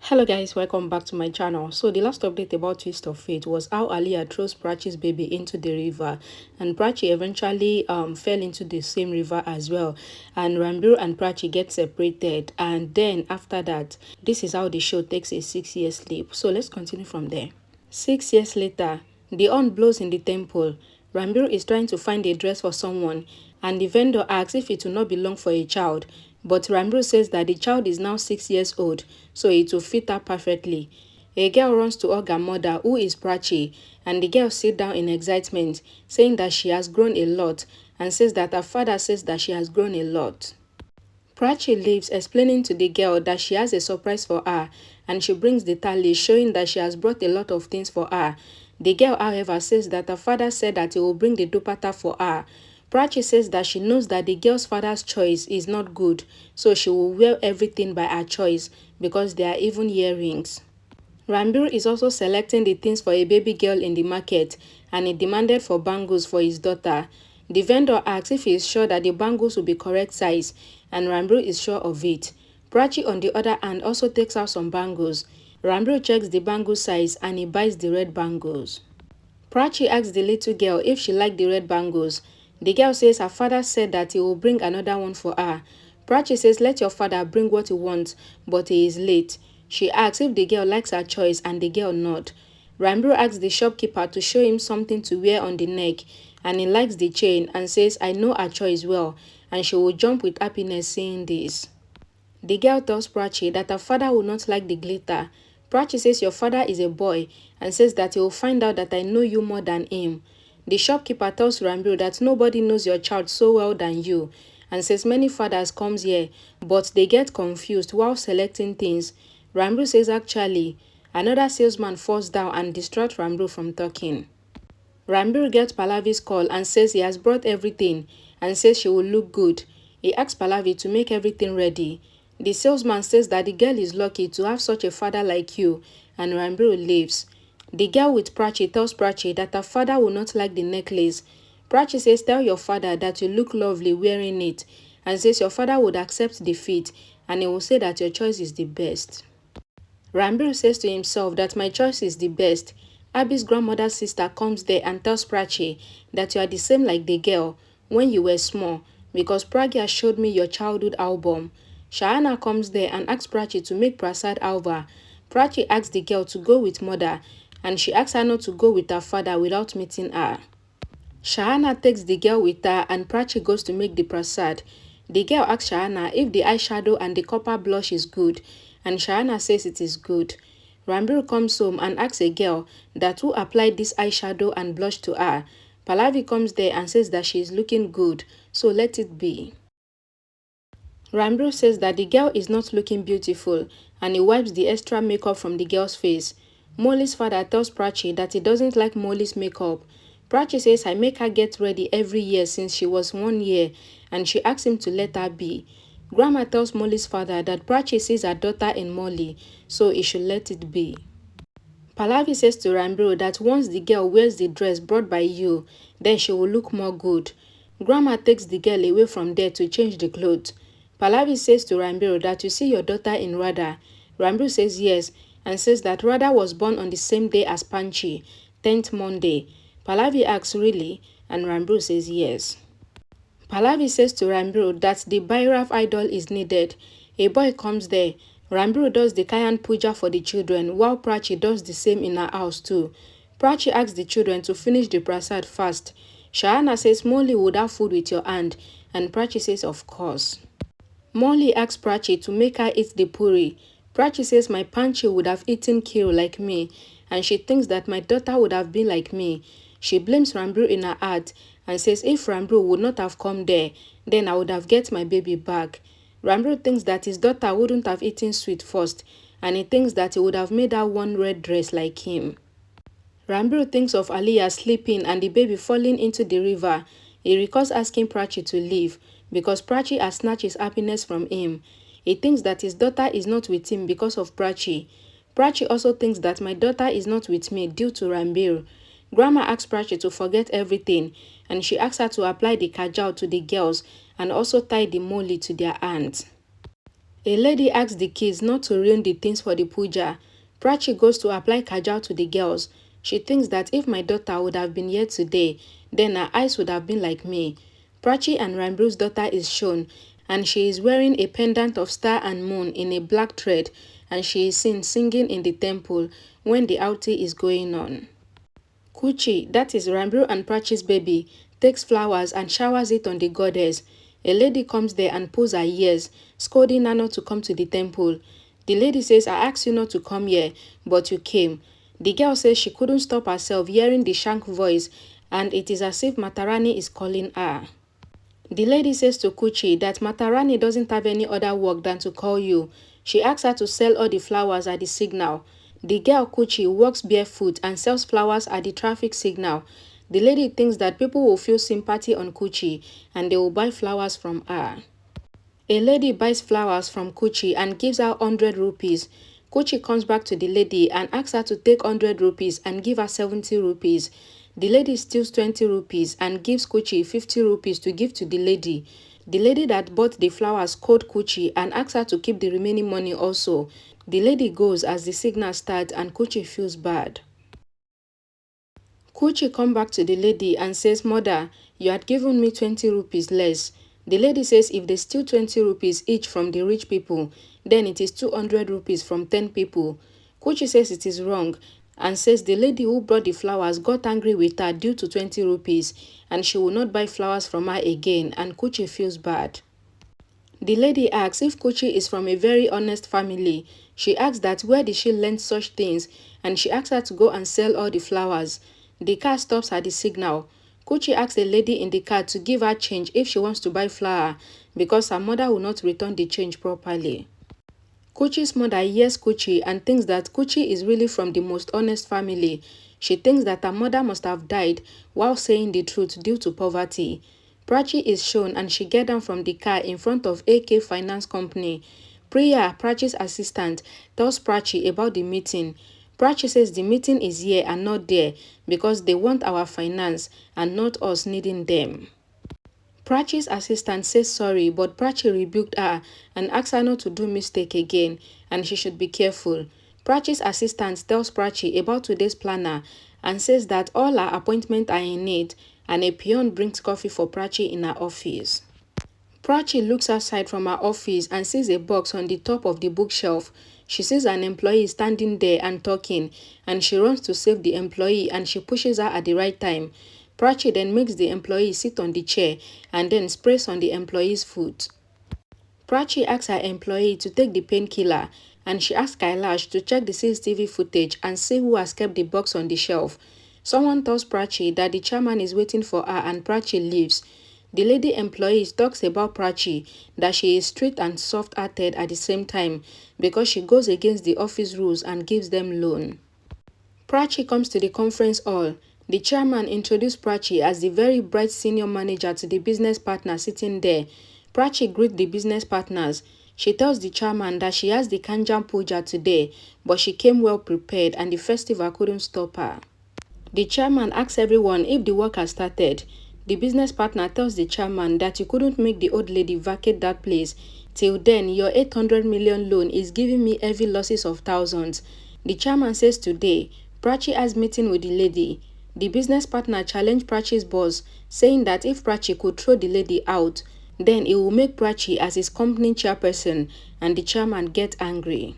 Hello guys, welcome back to my channel. So the last update about Twist of Fate was how Aliyah throws Prachi's baby into the river, and Prachi eventually fell into the same river as well, and Ranbir and Prachi get separated, and then after that, this is how the show takes a 6-year sleep. So let's continue from there. 6 years later, the horn blows in the temple. Ranbir is trying to find a dress for someone, and the vendor asks if it will not belong for a child. But Ranbir says that the child is now 6 years old, so it will fit her perfectly. A girl runs to hug her mother, who is Prachi, and the girl sits down in excitement, saying that she has grown a lot, and says that her father says that she has grown a lot. Prachi leaves, explaining to the girl that she has a surprise for her, and she brings the tally, showing that she has brought a lot of things for her. The girl, however, says that her father said that he will bring the dupatta for her. Prachi says that she knows that the girl's father's choice is not good, so she will wear everything by her choice because there are even earrings. Ranbir is also selecting the things for a baby girl in the market, and he demanded for bangles for his daughter. The vendor asks if he is sure that the bangles will be correct size, and Ranbir is sure of it. Prachi, on the other hand, also takes out some bangles. Ranbir checks the bangle size and he buys the red bangles. Prachi asks the little girl if she liked the red bangles. The girl says her father said that he will bring another one for her. Prachi says let your father bring what he wants, but he is late. She asks if the girl likes her choice, and the girl nods. Ranbir asks the shopkeeper to show him something to wear on the neck, and he likes the chain and says I know her choice well, and she will jump with happiness seeing this. The girl tells Prachi that her father will not like the glitter. Prachi says your father is a boy, and says that he will find out that I know you more than him. The shopkeeper tells Ranbir that nobody knows your child so well than you, and says many fathers comes here, but they get confused while selecting things. Ranbir says actually, another salesman falls down and distracts Ranbir from talking. Ranbir gets Pallavi's call and says he has brought everything, and says she will look good. He asks Pallavi to make everything ready. The salesman says that the girl is lucky to have such a father like you, and Ranbir leaves. The girl with Prachi tells Prachi that her father will not like the necklace. Prachi says tell your father that you look lovely wearing it, and says your father would accept defeat, and he will say that your choice is the best. Ranbir says to himself that my choice is the best. Abby's grandmother's sister comes there and tells Prachi that you are the same like the girl when you were small, because Pragya showed me your childhood album. Shahana comes there and asks Prachi to make Prasad Alva. Prachi asks the girl to go with mother, and she asks her not to go with her father without meeting her. Shahana takes the girl with her, and Prachi goes to make the prasad. The girl asks Shahana if the eyeshadow and the copper blush is good, and Shahana says it is good. Ranbir comes home and asks a girl that who applied this eyeshadow and blush to her. Pallavi comes there and says that she is looking good, so let it be. Ranbir says that the girl is not looking beautiful, and he wipes the extra makeup from the girl's face. Molly's father tells Prachi that he doesn't like Molly's makeup. Prachi says I make her get ready every year since she was 1 year, and she asks him to let her be. Grandma tells Molly's father that Prachi sees her daughter in Molly, so he should let it be. Pallavi says to Ranbir that once the girl wears the dress brought by you, then she will look more good. Grandma takes the girl away from there to change the clothes. Pallavi says to Ranbir that you see your daughter in Radha. Ranbir says yes, and says that Radha was born on the same day as Panchi, 10th Monday. Pallavi asks really, and Ranbir says yes. Pallavi says to Ranbir that the Bhairav idol is needed. A boy comes there. Ranbir does the Kayan Puja for the children, while Prachi does the same in her house too. Prachi asks the children to finish the prasad fast. Shahana says Molly would have food with your hand, and Prachi says of course. Molly asks Prachi to make her eat the puri. Prachi says my Panchi would have eaten kheer like me, and she thinks that my daughter would have been like me. She blames Ranbir in her heart and says if Ranbir would not have come there, then I would have get my baby back. Ranbir thinks that his daughter wouldn't have eaten sweet first, and he thinks that he would have made her one red dress like him. Ranbir thinks of Aliyah sleeping and the baby falling into the river. He recalls asking Prachi to leave because Prachi has snatched his happiness from him. He thinks that his daughter is not with him because of Prachi. Prachi also thinks that my daughter is not with me due to Ranbir. Grandma asks Prachi to forget everything, and she asks her to apply the kajal to the girls and also tie the moli to their hands. A lady asks the kids not to ruin the things for the puja. Prachi goes to apply kajal to the girls. She thinks that if my daughter would have been here today, then her eyes would have been like me. Prachi and Ranbir's daughter is shown, and she is wearing a pendant of star and moon in a black thread, and she is seen singing in the temple when the aarti is going on. Kuchi, that is Ranbir and Prachi's baby, takes flowers and showers it on the goddess. A lady comes there and pulls her ears, scolding her not to come to the temple. The lady says, I asked you not to come here, but you came. The girl says she couldn't stop herself hearing the shank voice, and it is as if Matarani is calling her. The lady says to Kuchi that Matarani doesn't have any other work than to call you. She asks her to sell all the flowers at the signal. The girl Kuchi walks barefoot and sells flowers at the traffic signal. The lady thinks that people will feel sympathy on Kuchi and they will buy flowers from her. A lady buys flowers from Kuchi and gives her 100 rupees. Kuchi comes back to the lady and asks her to take 100 rupees and give her 70 rupees. The lady steals 20 rupees and gives Kuchi 50 rupees to give to the lady. The lady that bought the flowers called Kuchi and asks her to keep the remaining money also. The lady goes as the signal starts and Kuchi feels bad. Kuchi comes back to the lady and says, Mother, you had given me 20 rupees less. The lady says if they steal 20 rupees each from the rich people, then it is 200 rupees from 10 people. Kuchi says it is wrong and says the lady who brought the flowers got angry with her due to 20 rupees and she will not buy flowers from her again, and Kuchi feels bad. The lady asks if Kuchi is from a very honest family. She asks that where did she learn such things, and she asks her to go and sell all the flowers. The car stops at the signal. Kuchi asks the lady in the car to give her change if she wants to buy flour because her mother will not return the change properly. Kuchi's mother hears Kuchi and thinks that Kuchi is really from the most honest family. She thinks that her mother must have died while saying the truth due to poverty. Prachi is shown and she gets down from the car in front of AK Finance Company. Priya, Prachi's assistant, tells Prachi about the meeting. Prachi says the meeting is here and not there because they want our finance and not us needing them. Prachi's assistant says sorry, but Prachi rebuked her and asks her not to do mistake again and she should be careful. Prachi's assistant tells Prachi about today's planner and says that all her appointments are in it and a peon brings coffee for Prachi in her office. Prachi looks outside from her office and sees a box on the top of the bookshelf. She sees an employee standing there and talking, and she runs to save the employee and she pushes her at the right time. Prachi then makes the employee sit on the chair and then sprays on the employee's foot. Prachi asks her employee to take the painkiller and she asks Kailash to check the CCTV footage and see who has kept the box on the shelf. Someone tells Prachi that the chairman is waiting for her and Prachi leaves. The lady employee talks about Prachi that she is strict and soft-hearted at the same time because she goes against the office rules and gives them loan. Prachi comes to the conference hall. The chairman introduced Prachi as the very bright senior manager to the business partner sitting there. Prachi greets the business partners. She tells the chairman that she has the Kanjam Puja today, but she came well prepared and the festival couldn't stop her. The chairman asks everyone if the work has started. The business partner tells the chairman that you couldn't make the old lady vacate that place. Till then, your 800 million loan is giving me heavy losses of thousands. The chairman says today, Prachi has meeting with the lady. The business partner challenged Prachi's boss, saying that if Prachi could throw the lady out, then it will make Prachi as his company chairperson, and the chairman gets angry.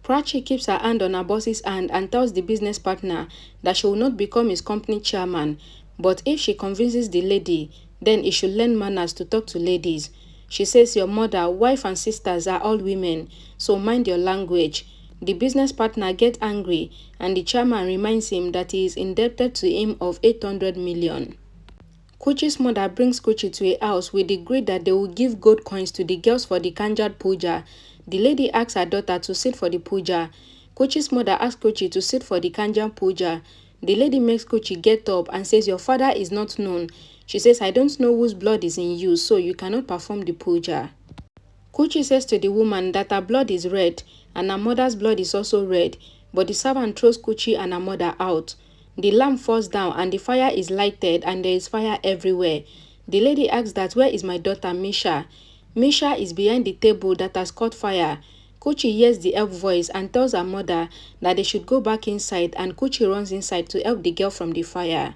Prachi keeps her hand on her boss's hand and tells the business partner that she will not become his company chairman, but if she convinces the lady, then he should learn manners to talk to ladies. She says your mother, wife and sisters are all women, so mind your language. The business partner gets angry and the chairman reminds him that he is indebted to him of 800 million. Kuchi's mother brings Kuchi to a house with the greed that they will give gold coins to the girls for the Kanjat Puja. The lady asks her daughter to sit for the puja. Kuchi's mother asks Kuchi to sit for the Kanjam Puja. The lady makes Kuchi get up and says your father is not known. She says I don't know whose blood is in you, so you cannot perform the puja. Kuchi says to the woman that her blood is red and her mother's blood is also red, but the servant throws Kuchi and her mother out. The lamp falls down and the fire is lighted and there is fire everywhere. The lady asks that where is my daughter Misha? Misha is behind the table that has caught fire. Kuchi hears the help voice and tells her mother that they should go back inside, and Kuchi runs inside to help the girl from the fire.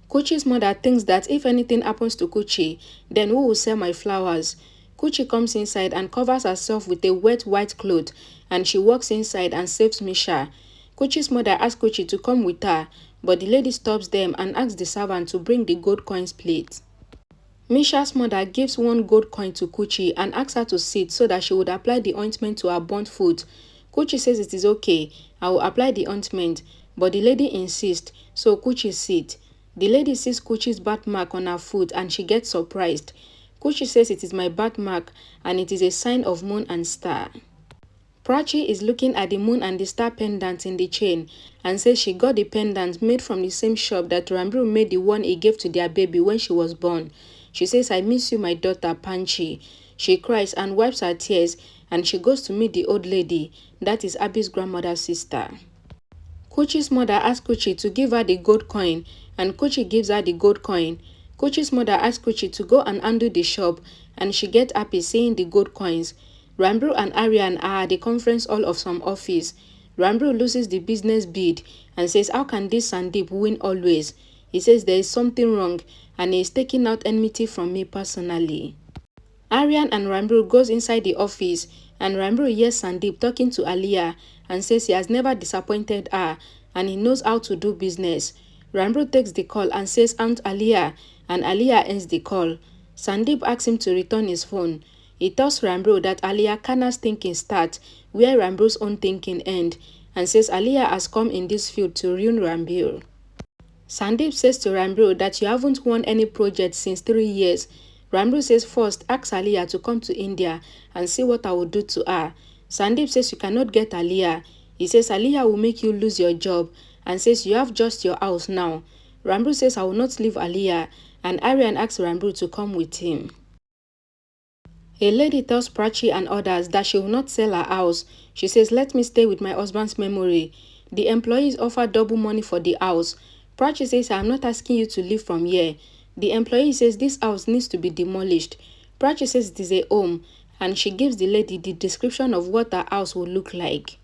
Kuchi's mother thinks that if anything happens to Kuchi, then who will sell my flowers? Kuchi comes inside and covers herself with a wet white cloth, and she walks inside and saves Misha. Kuchi's mother asks Kuchi to come with her, but the lady stops them and asks the servant to bring the gold coins plate. Misha's mother gives one gold coin to Kuchi and asks her to sit so that she would apply the ointment to her burnt foot. Kuchi says it is okay, I will apply the ointment, but the lady insists, so Kuchi sits. The lady sees Kuchi's birthmark on her foot and she gets surprised. Kuchi says it is my birthmark and it is a sign of moon and star. Prachi is looking at the moon and the star pendant in the chain and says she got the pendant made from the same shop that Ranbir made the one he gave to their baby when she was born. She says, I miss you, my daughter, Panchi. She cries and wipes her tears and she goes to meet the old lady, that is Abby's grandmother's sister. Kuchi's mother asks Kuchi to give her the gold coin and Kuchi gives her the gold coin. Kuchi's mother asks Kuchi to go and undo the shop and she gets happy seeing the gold coins. Ranbir and Aryan are at the conference hall of some office. Ranbir loses the business bid and says, how can this Sandeep win always? He says there is something wrong and he is taking out enmity from me personally. Aryan and Ranbir goes inside the office and Ranbir hears Sandeep talking to Aliyah and says he has never disappointed her and he knows how to do business. Ranbir takes the call and says Aunt Aliyah and Aliyah ends the call. Sandeep asks him to return his phone. He tells Ranbir that Aliyah Khanna's thinking starts where Ranbir's own thinking ends and says Aliyah has come in this field to ruin Ranbir. Sandeep says to Ranbir that you haven't won any project since 3 years. Ranbir says first ask Aliyah to come to India and see what I will do to her. Sandeep says you cannot get Aliyah. He says Aliyah will make you lose your job and says you have just your house now. Ranbir says I will not leave Aliyah and Aryan asks Ranbir to come with him. A lady tells Prachi and others that she will not sell her house. She says let me stay with my husband's memory. The employees offer double money for the house. Prachi says, I am not asking you to leave from here. The employee says this house needs to be demolished. Prachi says it is a home and she gives the lady the description of what her house will look like.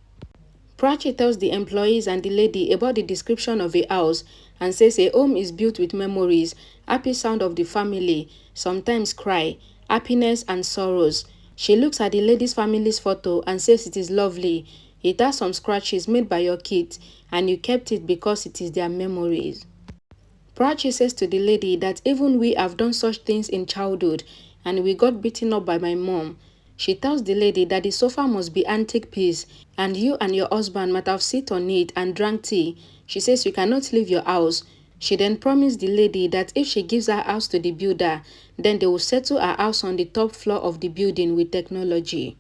Prachi tells the employees and the lady about the description of a house and says a home is built with memories, happy sound of the family, sometimes cry, happiness and sorrows. She looks at the lady's family's photo and says it is lovely. It has some scratches made by your kids and you kept it because it is their memories. Prachi says to the lady that even we have done such things in childhood and we got beaten up by my mom. She tells the lady that the sofa must be antique piece and you and your husband might have sit on it and drank tea. She says you cannot leave your house. She then promised the lady that if she gives her house to the builder, then they will settle her house on the top floor of the building with technology.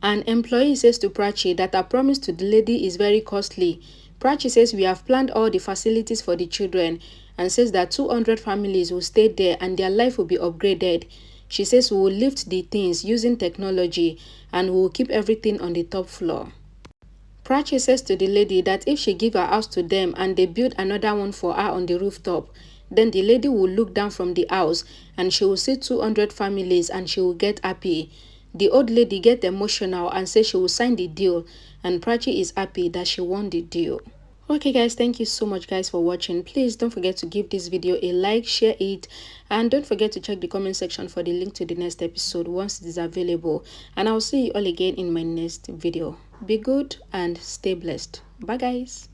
An employee says to Prachi that her promise to the lady is very costly. Prachi says we have planned all the facilities for the children and says that 200 families will stay there and their life will be upgraded. She says we will lift the things using technology and we will keep everything on the top floor. Prachi says to the lady that if she gives her house to them and they build another one for her on the rooftop, then the lady will look down from the house and she will see 200 families and she will get happy. The old lady gets emotional and says she will sign the deal and Prachi is happy that she won the deal. Okay guys, thank you so much guys for watching. Please don't forget to give this video a like, share it, and don't forget to check the comment section for the link to the next episode once it is available. And I'll see you all again in my next video. Be good and stay blessed. Bye guys.